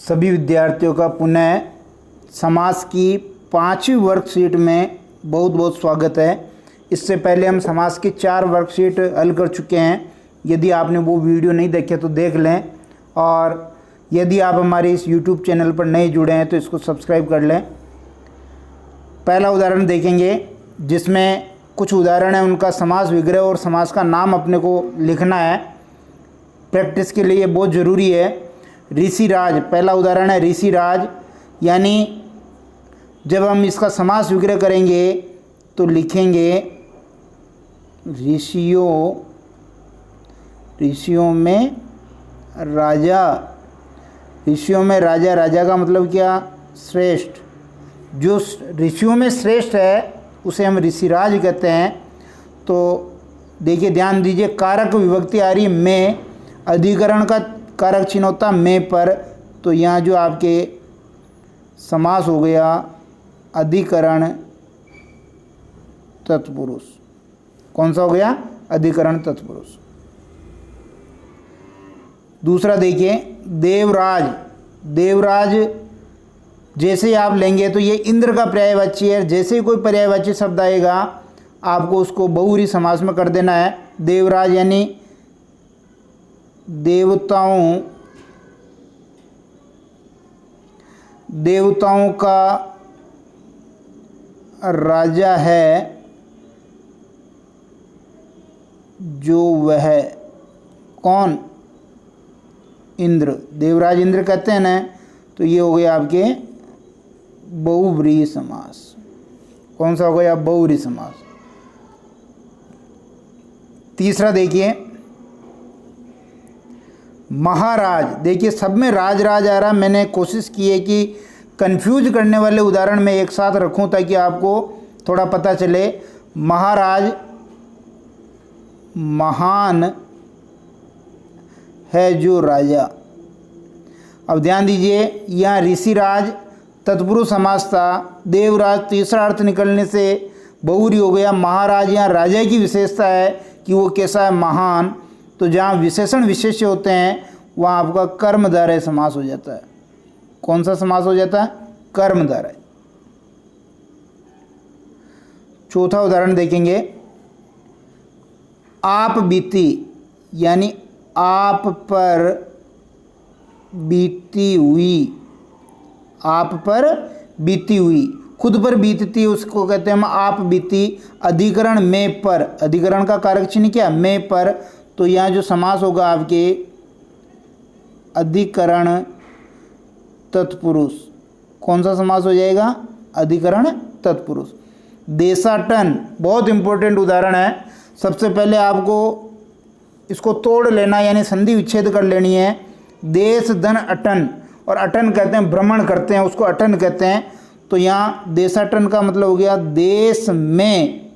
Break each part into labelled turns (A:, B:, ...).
A: सभी विद्यार्थियों का पुनः समास की 5वीं वर्कशीट में बहुत बहुत स्वागत है। इससे पहले हम समास की 4 वर्कशीट हल कर चुके हैं। यदि आपने वो वीडियो नहीं देखे तो देख लें, और यदि आप हमारे इस YouTube चैनल पर नए जुड़े हैं तो इसको सब्सक्राइब कर लें। पहला उदाहरण देखेंगे जिसमें कुछ उदाहरण है, उनका समास विग्रह और समास का नाम अपने को लिखना है। प्रैक्टिस के लिए बहुत ज़रूरी है। ऋषिराज पहला उदाहरण है। ऋषिराज यानी जब हम इसका समास विग्रह करेंगे तो लिखेंगे ऋषियों में राजा। ऋषियों में राजा, राजा का मतलब क्या? श्रेष्ठ। जो ऋषियों में श्रेष्ठ है उसे हम ऋषिराज कहते हैं। तो देखिए, ध्यान दीजिए, कारक विभक्ति आ रही है में, अधिकरण का कारक चिन्ह होता में पर, तो यहाँ जो आपके समास हो गया अधिकरण तत्पुरुष। कौन सा हो गया? अधिकरण तत्पुरुष। दूसरा देखिए, देवराज। देवराज जैसे ही आप लेंगे तो ये इंद्र का पर्यायवाची है। जैसे ही कोई पर्यायवाची शब्द आएगा आपको उसको बहुव्रीहि समास में कर देना है। देवराज यानी देवताओं का राजा है जो वह, कौन? इंद्र। देवराज इंद्र कहते हैं ना, तो ये हो गया आपके बहुव्रीहि समास। कौन सा हो गया? बहुव्रीहि समास। तीसरा देखिए, महाराज। देखिए, सब में राज राज आ रहा। मैंने कोशिश की है कि कंफ्यूज करने वाले उदाहरण में एक साथ रखूं ताकि आपको थोड़ा पता चले। महाराज महान है जो राजा। अब ध्यान दीजिए, यहाँ ऋषिराज तत्पुरुष समास था। देवराज तीसरा अर्थ निकलने से बहुव्रीहि हो गया। महाराज यहाँ राजा की विशेषता है कि वो कैसा है? महान। तो जहाँ विशेषण विशेष्य होते हैं वहाँ आपका कर्मधारय समास हो जाता है। कौन सा समास हो जाता है? कर्मधारय। चौथा उदाहरण देखेंगे, आप बीती यानी आप पर बीती हुई। आप पर बीती हुई, खुद पर बीतती, उसको कहते हैं हम आप बीती। अधिकरण में पर, अधिकरण का कारक चिन्ह क्या? में पर। तो यहाँ जो समास होगा आपके अधिकरण तत्पुरुष। कौन सा समास हो जाएगा? अधिकरण तत्पुरुष। देशाटन बहुत इंपॉर्टेंट उदाहरण है। सबसे पहले आपको इसको तोड़ लेना यानी संधि विच्छेद कर लेनी है। देश धन अटन, और अटन कहते हैं भ्रमण करते हैं, उसको अटन कहते हैं। तो यहाँ देशाटन का मतलब हो गया देश में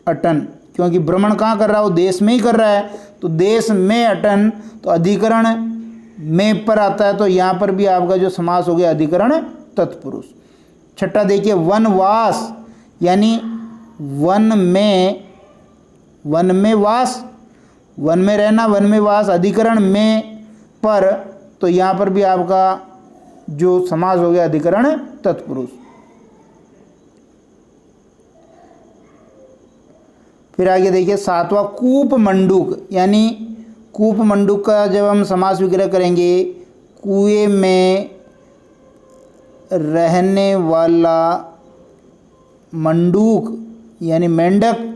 A: अटन, क्योंकि भ्रमण कहाँ कर रहा है? वो देश में ही कर रहा है। तो देश में अटन, तो अधिकरण में पर आता है। तो यहाँ पर भी आपका जो समास हो गया अधिकरण तत्पुरुष। छठा देखिए, वनवास यानी वन में वास, वन में रहना, वन में वास। अधिकरण में पर, तो यहाँ पर भी आपका जो समास हो गया अधिकरण तत्पुरुष। फिर आगे देखिए, सातवां कूप मंडूक यानी कूप मंडूक का जब हम समास विग्रह करेंगे, कुएं में रहने वाला मंडूक यानी मेंढक।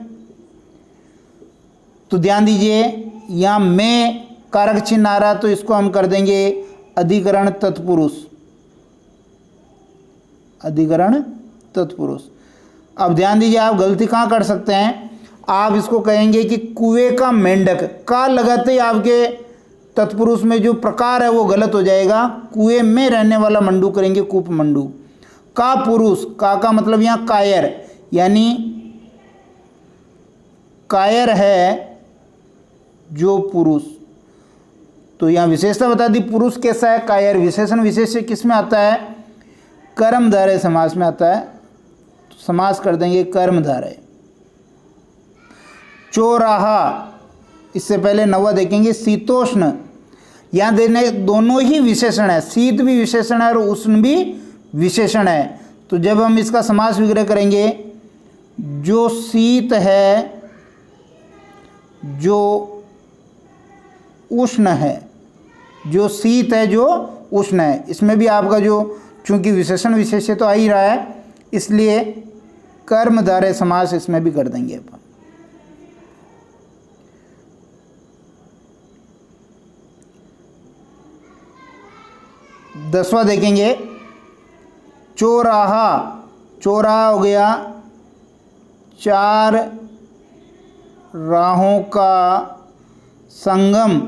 A: तो ध्यान दीजिए, यहाँ में कारक चिन्ह आ रहा, तो इसको हम कर देंगे अधिकरण तत्पुरुष। अधिकरण तत्पुरुष। अब ध्यान दीजिए, आप गलती कहाँ कर सकते हैं? आप इसको कहेंगे कि कुएं का मेंढक। का लगाते ही आपके तत्पुरुष में जो प्रकार है वो गलत हो जाएगा। कुएं में रहने वाला मंडूक करेंगे कूप मंडूक। का पुरुष, का मतलब यहाँ कायर, यानी कायर है जो पुरुष। तो यहाँ विशेषता बता दी, पुरुष कैसा है? कायर। विशेषण विशेष्य किस में आता है? कर्मधारय समास में आता है। तो समास कर देंगे कर्मधारय। चौराहा, इससे पहले नवा देखेंगे शीतोष्ण, यहाँ देने दोनों ही विशेषण है, शीत भी विशेषण है और उष्ण भी विशेषण है। तो जब हम इसका समास विग्रह करेंगे, जो शीत है, जो उष्ण है, जो शीत है, जो उष्ण है, इसमें भी आपका जो चूंकि विशेषण विशेष्य तो आ ही रहा है, इसलिए कर्मधारय समास इसमें भी कर देंगे अपन। दसवां देखेंगे, चौराहा। चौराहा हो गया चार राहों का संगम।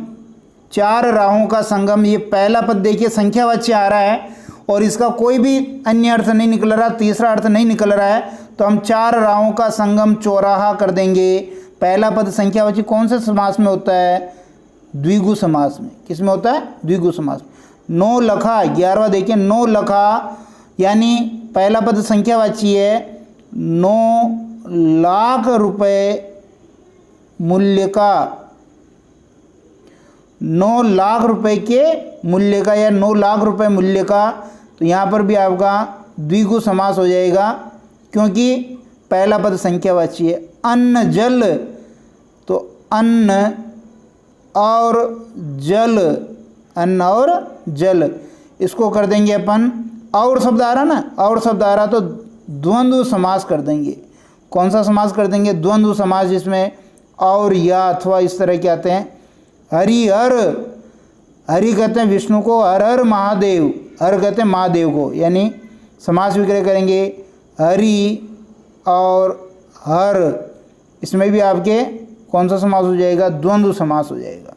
A: चार राहों का संगम, ये पहला पद देखिए संख्यावाची आ रहा है और इसका कोई भी अन्य अर्थ नहीं निकल रहा, तीसरा अर्थ नहीं निकल रहा है, तो हम चार राहों का संगम चौराहा कर देंगे। पहला पद संख्यावाची कौन से समास में होता है? द्विगु समास में। किस में होता है? द्विगु समास में। नौ लखा, 11वां देखिए, नौ लखा यानी पहला पद संख्यावाची है, 9 लाख रुपए मूल्य का, 9 लाख रुपए के मूल्य का या 9 लाख रुपए मूल्य का। तो यहाँ पर भी आपका द्विगु समास हो जाएगा क्योंकि पहला पद संख्यावाची है। अन्न जल, तो अन्न और जल, अन्न और जल, इसको कर देंगे अपन और शब्द आ रहा ना, और शब्द आ रहा तो द्वंद्व समास कर देंगे। कौन सा समास कर देंगे? द्वंद्व समास, जिसमें और या अथवा इस तरह के आते हैं। हरि हर, हरि कहते हैं विष्णु को, हर हर महादेव, हर कहते हैं महादेव को, यानी समास विग्रह करेंगे हरि और हर, इसमें भी आपके कौन सा समास हो जाएगा? द्वंद्व समास हो जाएगा।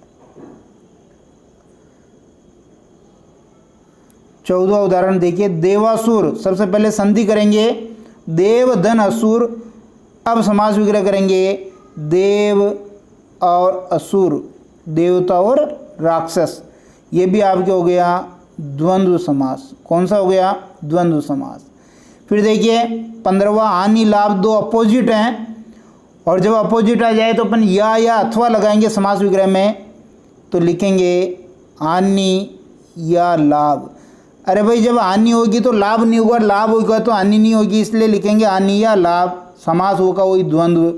A: 14वां उदाहरण देखिए, देवासुर। सबसे पहले संधि करेंगे, देव धन असुर। अब समास विग्रह करेंगे देव और असुर, देवता और राक्षस। ये भी आपके हो गया द्वंद्व समास। कौन सा हो गया? द्वंद्व समास। फिर देखिए 15वां, हानि लाभ, दो अपोजिट हैं और जब अपोजिट आ जाए तो अपन या अथवा लगाएंगे समास विग्रह में, तो लिखेंगे हानि या लाभ। अरे भाई जब हानि होगी तो लाभ नहीं होगा, लाभ होगा तो हानि नहीं होगी, इसलिए लिखेंगे हानि या लाभ। समास होगा वही द्वंद्व।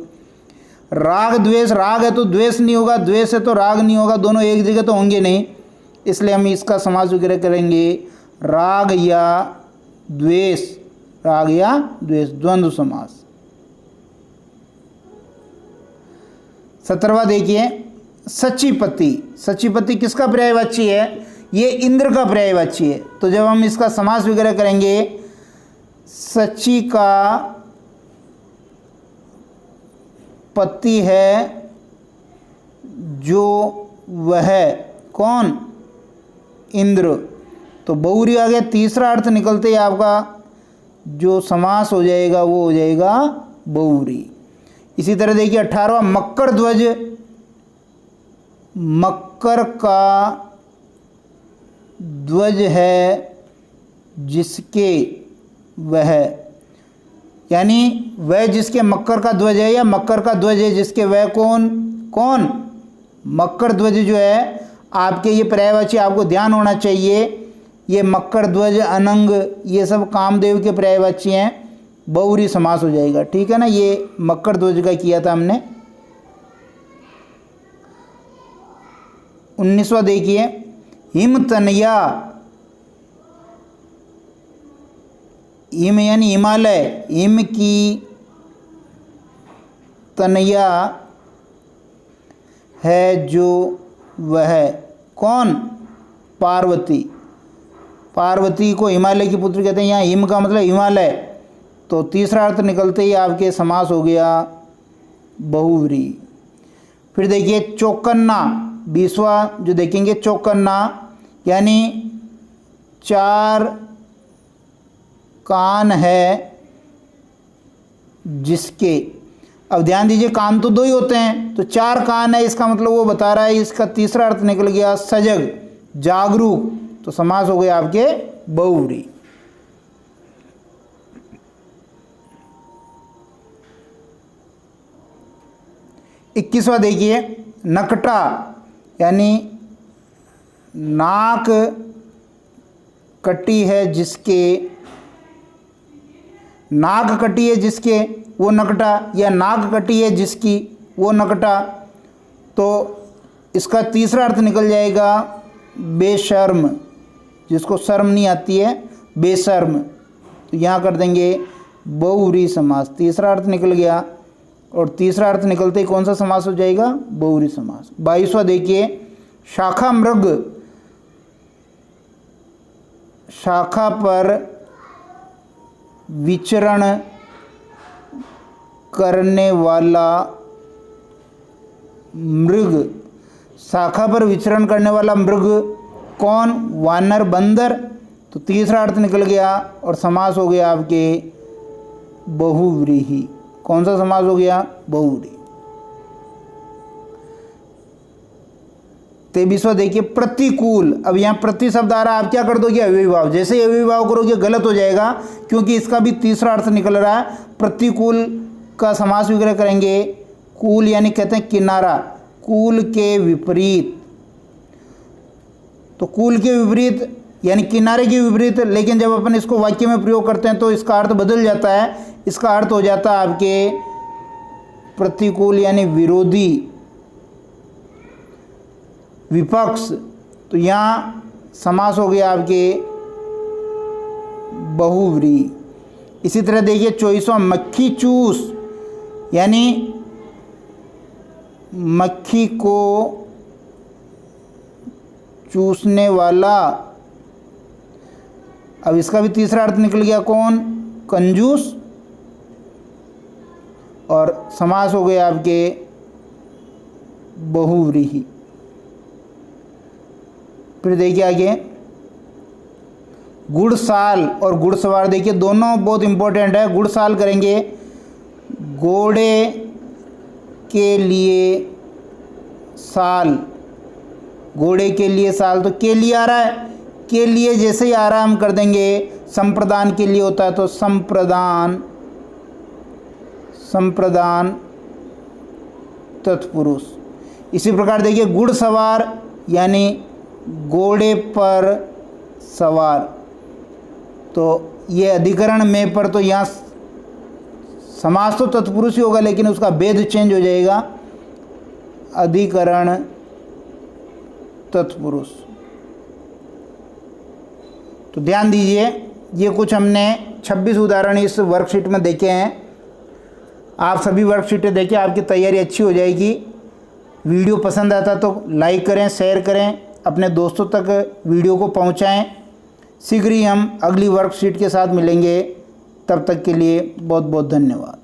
A: राग द्वेष, राग है तो द्वेष नहीं होगा, द्वेष है तो राग नहीं होगा, दोनों एक जगह तो होंगे नहीं, इसलिए हम इसका समास विग्रह करेंगे राग या द्वेष, राग या द्वेष, द्वंद्व समास। 17वां देखिए, सचिपति। सचिपति किसका पर्यायवाची है? ये इंद्र का पर्यायवाची है। तो जब हम इसका समास विग्रह करेंगे, सची का पति है जो वह, कौन? इंद्र। तो बहुरी आ गया, तीसरा अर्थ निकलते ही आपका जो समास हो जाएगा वो हो जाएगा बहुरी। इसी तरह देखिए 18वां, मकर ध्वज। मकर का ध्वज है जिसके वह, यानी वह जिसके मकर का ध्वज है या मकर का ध्वज है जिसके वह, कौन? कौन? मकर ध्वज जो है आपके, ये पर्यायवाची आपको ध्यान होना चाहिए, ये मकर ध्वज, अनंग, ये सब कामदेव के पर्यायवाची हैं, बहुरी समास हो जाएगा। ठीक है ना, ये मकर ध्वज का किया था हमने। 19वां देखिए, हिमतनया। हिम यानी हिमालय, हिम की तनया है जो वह, कौन? पार्वती। पार्वती को हिमालय की पुत्री कहते हैं। यहाँ हिम का मतलब हिमालय, तो तीसरा अर्थ निकलते ही आपके समास हो गया बहुव्री। फिर देखिए चौकन्ना, 20वां जो देखेंगे, चौकन्ना यानी 4 कान है जिसके। अब ध्यान दीजिए, कान तो 2 ही होते हैं, तो 4 कान है, इसका मतलब वो बता रहा है, इसका तीसरा अर्थ निकल गया सजग, जागरूक, तो समास हो गया आपके बहुव्री। इक्कीसवां देखिए, नकटा यानी नाक कटी है जिसके, नाक कटी है जिसके वो नकटा, या नाक कटी है जिसकी वो नकटा। तो इसका तीसरा अर्थ निकल जाएगा बेशर्म, जिसको शर्म नहीं आती है, बेशर्म। तो यहाँ कर देंगे बहुव्रीहि समास। तीसरा अर्थ निकल गया, और तीसरा अर्थ निकलते ही कौन सा समास हो जाएगा? बहुव्रीहि समास। 22वां देखिए, शाखा मृग, शाखा पर विचरण करने वाला मृग। शाखा पर विचरण करने वाला मृग कौन? वानर, बंदर। तो तीसरा अर्थ निकल गया, और समास हो गया आपके बहुव्रीहि। कौन सा समास हो गया? बहुव्रीहि। 23वां देखिए, प्रतिकूल। अब यहाँ प्रति शब्द आ रहा है, आप क्या कर दोगे? अव्ययीभाव। जैसे ही अव्ययीभाव करोगे गलत हो जाएगा, क्योंकि इसका भी तीसरा अर्थ निकल रहा है। प्रतिकूल का समास विग्रह करेंगे। कूल यानी कहते हैं किनारा, कूल के विपरीत। तो कूल के विपरीत यानी किनारे के विपरीत, लेकिन जब अपन इसको वाक्य में प्रयोग करते हैं तो इसका अर्थ बदल जाता है। इसका अर्थ हो जाता है आपके प्रतिकूल यानी विरोधी, विपक्ष। तो यहाँ समास हो गया आपके बहुव्रीहि। इसी तरह देखिए 24वां, मक्खी चूस, यानी मक्खी को चूसने वाला। अब इसका भी तीसरा अर्थ निकल गया, कौन? कंजूस। और समास हो गया आपके बहुव्रीहि। फिर देखिए आगे, गुड़साल और घुड़सवार। देखिए दोनों बहुत इंपॉर्टेंट है। गुड़साल करेंगे, घोड़े के लिए साल, घोड़े के लिए साल। तो के लिए आ रहा है, के लिए जैसे ही आ रहा है हम कर देंगे संप्रदान के लिए होता है, तो संप्रदान, संप्रदान तत्पुरुष। इसी प्रकार देखिए घुड़सवार यानी घोड़े पर सवार। तो ये अधिकरण में पर, तो यहाँ समास तो तत्पुरुष ही होगा, लेकिन उसका भेद चेंज हो जाएगा, अधिकरण तत्पुरुष। तो ध्यान दीजिए, ये कुछ हमने 26 उदाहरण इस वर्कशीट में देखे हैं। आप सभी वर्कशीटें देखिए, आपकी तैयारी अच्छी हो जाएगी। वीडियो पसंद आता तो लाइक करें, शेयर करें, अपने दोस्तों तक वीडियो को पहुंचाएं। शीघ्र ही हम अगली वर्कशीट के साथ मिलेंगे। तब तक के लिए बहुत बहुत धन्यवाद।